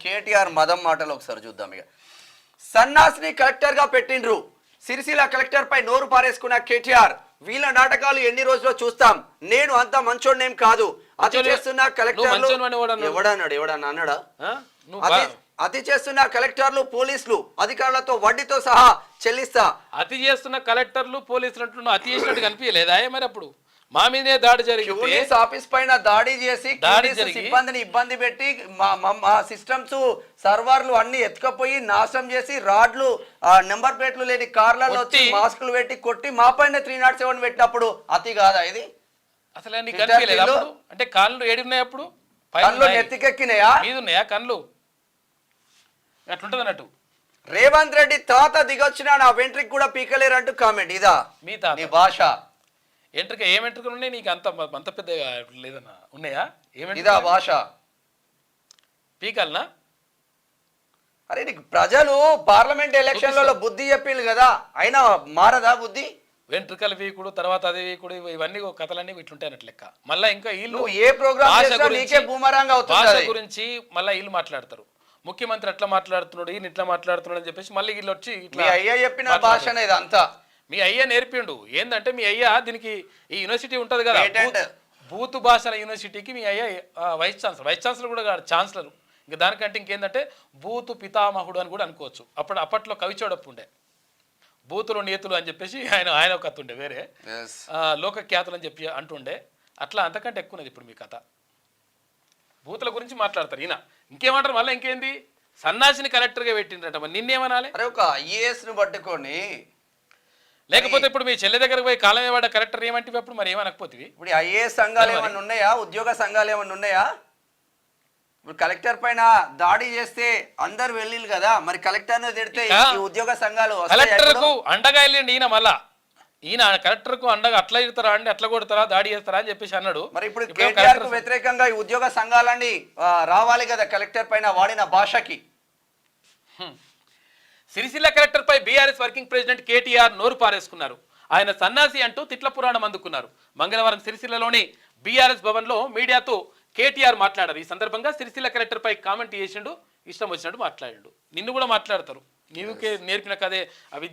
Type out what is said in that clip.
కేటీఆర్ మదం మాటలు ఒకసారి చూద్దాం. ఇక సన్నాసిని కలెక్టర్ గా పెట్టిండ్రు. సిరిసిల్ల కలెక్టర్ పై నోరు పారేసుకున్న కేటీఆర్, వీళ్ళ నాటకాలు ఎన్ని రోజుల్లో చూస్తాం, నేను అంత మంచోడ్నేం కాదు, అతి చేస్తున్న కలెక్టర్లు ఎవడన్నా అతి చేస్తున్న కలెక్టర్లు పోలీసులు అధికారులతో వడ్డీతో సహా చెల్లిస్తా. అతి చేస్తున్న కలెక్టర్లు పోలీసులు అంటున్నా అతి చేసినట్టు కనిపించలేదా మరి? అప్పుడు మా మీదే దాడి జరిగింది, ఆఫీస్ పైన దాడి చేసి సిబ్బందిని ఇబ్బంది పెట్టి మా సిస్టమ్స్ సర్వర్లు అన్ని ఎత్తుకపోయి నాశనం చేసి రాడ్లు నెంబర్ ప్లేట్లు లేని కార్లలో వచ్చి మాస్కులు పెట్టి కొట్టి మా పైన 307 పెట్టినప్పుడు అతి కాదా ఇది? అసలు అంటే కళ్ళు ఏడున్నాయి అప్పుడు? కళ్ళు నెత్తికెక్కినాయా? మీద ఉన్నాయా కళ్ళు? అట్లుంటది అన్నట్టు. రేవంత్ రెడ్డి తాత దిగొచ్చినా నా వెంట్రికి కూడా పీకలేరు అంటూ కామెంట్. ఇదా మీ తాత నీ భాష? ఎంట్రిక ఏం ఎంట్రికలు ఉన్నాయి నీకు? అంత పెద్ద లేదన్నా ఉన్నాయా? ఇదా భాష? పీకల్నా? అరే నీకు ప్రజలు పార్లమెంట్ ఎలక్షన్లలో బుద్ధి చెప్పిండు కదా, అయినా మారదా బుద్ధి? వెంట్రుకలు వీకుడు, తర్వాత అదే వీకుడు, ఇవన్నీ కథలన్నీ ఇట్లుంటాయి అన్నట్టు లెక్క. మళ్ళీ ఇంకా వీళ్ళు ఏ ప్రోగ్రామ్ భాష గురించి మళ్ళీ వీళ్ళు మాట్లాడతారు. ముఖ్యమంత్రి ఎట్లా మాట్లాడుతున్నాడు, ఈయన ఇట్లా మాట్లాడుతున్నాడు అని చెప్పేసి మళ్ళీ వీళ్ళు వచ్చి అయ్యా చెప్పిన భాష ఇదంతా మీ అయ్యా నేర్పిండు. ఏంటంటే మీ అయ్యా దీనికి ఈ యూనివర్సిటీ ఉంటది కదా, బూత్ భాషల యూనివర్సిటీకి మీ అయ్యా వైస్ ఛాన్సలర్ కూడా కాదు, ఛాన్సలర్. ఇంకా దానికంటే ఇంకేంటంటే బూతు పితామహుడు అని కూడా అనుకోవచ్చు. అప్పట్లో కవిచోడప్పు ఉండే, బూతులు నీతులు అని చెప్పేసి ఆయన ఒక కథ ఉండే, వేరే లోక ఖ్యాతులు అని చెప్పి అంటుండే. అట్లా అంతకంటే ఎక్కువది ఇప్పుడు మీ కథ. బూతుల గురించి మాట్లాడతారు ఈయన. ఇంకేమంటారు మళ్ళీ? ఇంకేంది సన్నాసిని కలెక్టర్గా పెట్టిండ్రట, మరి నిన్నేమనాలి? అరే ఒక ఐఏఎస్ ను పట్టుకొని, లేకపోతే ఇప్పుడు మీ చెల్లె దగ్గరకు పోయి కాలం ఏవాడ కలెక్టర్ ఏమంటే అప్పుడు మరి ఏమనకపోతుంది? ఇప్పుడు ఐఏఎస్ సంఘాలు ఏమన్నా ఉన్నాయా? ఉద్యోగ సంఘాలు ఏమన్నా ఉన్నాయా? ఇప్పుడు కలెక్టర్ పైన దాడి చేస్తే అందరు వెళ్ళిళ్ళు కదా, మరి కలెక్టర్ ను తిడితే ఉద్యోగ సంఘాలు కలెక్టర్ కు అండగా వెళ్ళండి ఈయన. మళ్ళా ఈయన కలెక్టర్ కు అండగా అట్లా ఇడతారా అండి, అట్లా కొడతారా, దాడి చేస్తారా అని చెప్పేసి అన్నాడు. మరి ఇప్పుడు కేటీఆర్ కు వ్యతిరేకంగా ఈ ఉద్యోగ సంఘాలన్నీ రావాలి కదా కలెక్టర్ పైన వాడిన భాషకి. సిరిసిల్ల కలెక్టర్ పై బీఆర్ఎస్ వర్కింగ్ ప్రెసిడెంట్ కేటీఆర్ నోరు పారేసుకున్నారు. ఆయన సన్నాసి అంటూ తిట్ల పురాణం అందుకున్నారు. మంగళవారం సిరిసిల్లలోని బీఆర్ఎస్ భవన్ లో మీడియాతో కేటీఆర్ మాట్లాడారు. ఈ సందర్భంగా సిరిసిల్ల కలెక్టర్ పై కామెంట్ చేసిండు, ఇష్టం వచ్చినట్టు మాట్లాడిండు. నిన్ను కూడా మాట్లాడతారు, నీవుకే నేర్పిన కదే అవి.